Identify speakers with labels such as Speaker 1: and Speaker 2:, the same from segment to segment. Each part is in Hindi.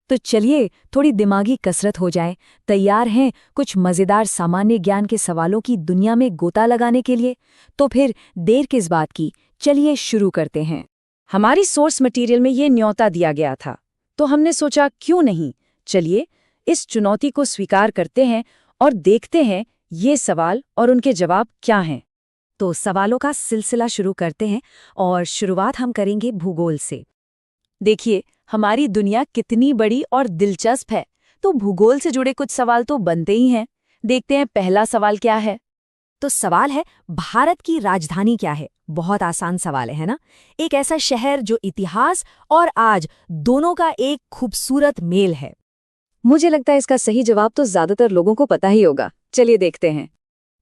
Speaker 1: तो चलिए थोड़ी दिमागी कसरत हो जाए। तैयार हैं कुछ मज़ेदार सामान्य ज्ञान के सवालों की दुनिया में गोता लगाने के लिए? तो फिर देर किस बात की, चलिए शुरू करते हैं।
Speaker 2: हमारी सोर्स मटेरियल में ये न्योता दिया गया था, तो हमने सोचा क्यों नहीं, चलिए इस चुनौती को स्वीकार करते हैं और देखते हैं ये सवाल और उनके जवाब क्या हैं।
Speaker 1: तो सवालों का सिलसिला शुरू करते हैं और शुरुआत हम करेंगे भूगोल से। देखिए हमारी दुनिया कितनी बड़ी और दिलचस्प है, तो भूगोल से जुड़े कुछ सवाल तो बनते ही हैं। देखते हैं पहला सवाल क्या है। तो सवाल है, भारत की राजधानी क्या है? बहुत आसान सवाल है ना? एक ऐसा शहर जो इतिहास और आज दोनों का एक खूबसूरत मेल है।
Speaker 2: मुझे लगता है इसका सही जवाब तो ज्यादातर लोगों को पता ही होगा। चलिए देखते हैं।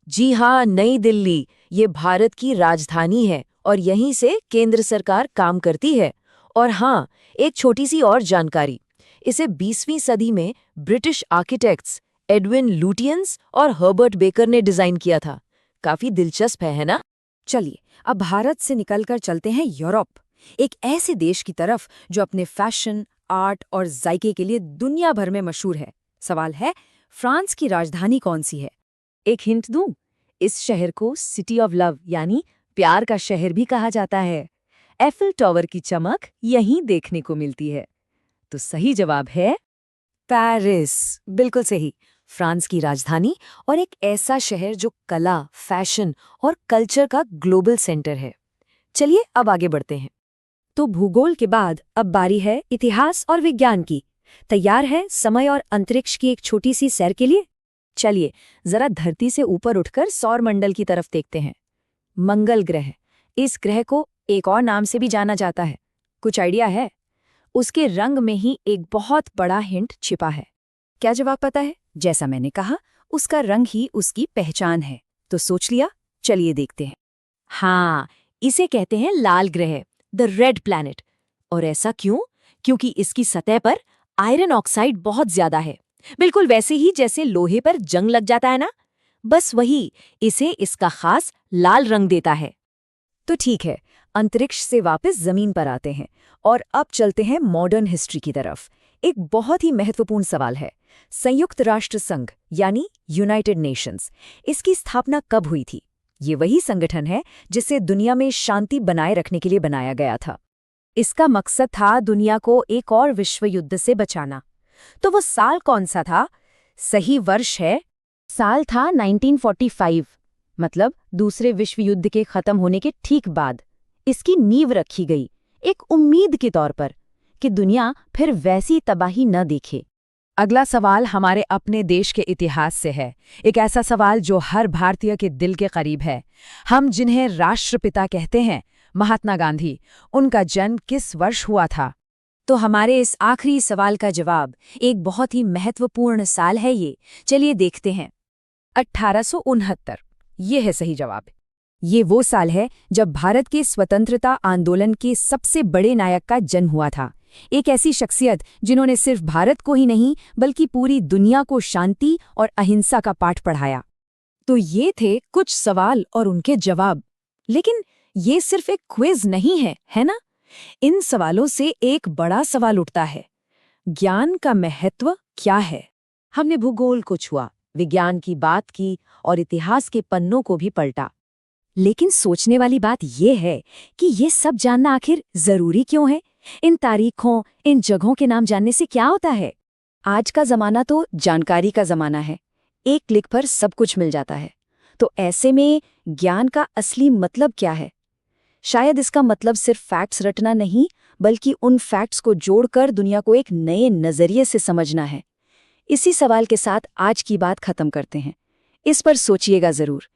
Speaker 1: जी हाँ, नई दिल्ली ये भारत की राजधानी है और यहीं से केंद्र सरकार काम करती है। और हाँ, एक छोटी सी और जानकारी, इसे 20वीं सदी में ब्रिटिश आर्किटेक्ट्स एडविन लुटियंस और हर्बर्ट बेकर ने डिजाइन किया था। काफी दिलचस्प है ना?
Speaker 2: चलिए अब भारत से निकलकर चलते हैं यूरोप, एक ऐसे देश की तरफ जो अपने फैशन, आर्ट और जायके के लिए दुनिया भर में मशहूर है। सवाल है, फ्रांस की राजधानी कौन सी है?
Speaker 1: एक हिंट दूं, इस शहर को सिटी ऑफ लव यानी प्यार का शहर भी कहा जाता है। एफिल टावर की चमक यहीं देखने को मिलती है। तो सही जवाब है पेरिस। बिल्कुल सही, फ्रांस की राजधानी और एक ऐसा शहर जो कला, फैशन और कल्चर का ग्लोबल सेंटर है। चलिए अब आगे बढ़ते हैं।
Speaker 2: तो भूगोल के बाद अब बारी है इतिहास और विज्ञान की। तैयार है समय और अंतरिक्ष की एक छोटी सी सैर के लिए?
Speaker 1: चलिए जरा धरती से ऊपर उठकर सौर मंडल की तरफ देखते हैं। मंगल ग्रह, इस ग्रह को एक और नाम से भी जाना जाता है। कुछ आइडिया है? उसके रंग में ही एक बहुत बड़ा हिंट छिपा है।
Speaker 2: क्या जवाब पता है? जैसा मैंने कहा, उसका रंग ही उसकी पहचान है। तो सोच लिया? चलिए देखते हैं।
Speaker 1: हाँ, इसे कहते हैं लाल ग्रह, द रेड प्लैनेट। और ऐसा क्यों? क्योंकि इसकी सतह पर आयरन ऑक्साइड बहुत ज्यादा है, बिल्कुल वैसे ही जैसे लोहे पर जंग लग जाता है ना। बस वही इसे इसका खास लाल रंग देता है।
Speaker 2: तो ठीक है, अंतरिक्ष से वापस जमीन पर आते हैं और अब चलते हैं मॉडर्न हिस्ट्री की तरफ। एक बहुत ही महत्वपूर्ण सवाल है, संयुक्त राष्ट्र संघ यानी यूनाइटेड नेशंस, इसकी स्थापना कब हुई थी? ये वही संगठन है जिसे दुनिया में शांति बनाए रखने के लिए बनाया गया था। इसका मकसद था दुनिया को एक और विश्व युद्ध से बचाना। तो वो साल कौन सा था? सही वर्ष है, साल था 1945, मतलब दूसरे विश्व युद्ध के खत्म होने के ठीक बाद। इसकी नींव रखी गई एक उम्मीद के तौर पर कि दुनिया फिर वैसी तबाही न देखे।
Speaker 1: अगला सवाल हमारे अपने देश के इतिहास से है, एक ऐसा सवाल जो हर भारतीय के दिल के करीब है। हम जिन्हें राष्ट्रपिता कहते हैं, महात्मा गांधी, उनका जन्म किस वर्ष हुआ था?
Speaker 2: तो हमारे इस आखिरी सवाल का जवाब एक बहुत ही महत्वपूर्ण साल है ये। चलिए देखते हैं।
Speaker 1: 1869, ये है सही जवाब।
Speaker 2: ये वो साल है जब भारत के स्वतंत्रता आंदोलन के सबसे बड़े नायक का जन्म हुआ था। एक ऐसी शख्सियत जिन्होंने सिर्फ भारत को ही नहीं बल्कि पूरी दुनिया को शांति और अहिंसा का पाठ पढ़ाया।
Speaker 1: तो ये थे कुछ सवाल और उनके जवाब। लेकिन ये सिर्फ एक क्विज नहीं है, है ना? इन सवालों से एक बड़ा सवाल उठता है, ज्ञान का महत्व क्या है? हमने भूगोल को छुआ, विज्ञान की बात की और इतिहास के पन्नों को भी पलटा।
Speaker 2: लेकिन सोचने वाली बात यह है कि ये सब जानना आखिर जरूरी क्यों है? इन तारीखों, इन जगहों के नाम जानने से क्या होता है? आज का जमाना तो जानकारी का जमाना है, एक क्लिक पर सब कुछ मिल जाता है। तो ऐसे में ज्ञान का असली मतलब क्या है? शायद इसका मतलब सिर्फ फैक्ट्स रटना नहीं, बल्कि उन फैक्ट्स को जोड़कर दुनिया को एक नए नजरिए से समझना है। इसी सवाल के साथ आज की बात खत्म करते हैं। इस पर सोचिएगा जरूर।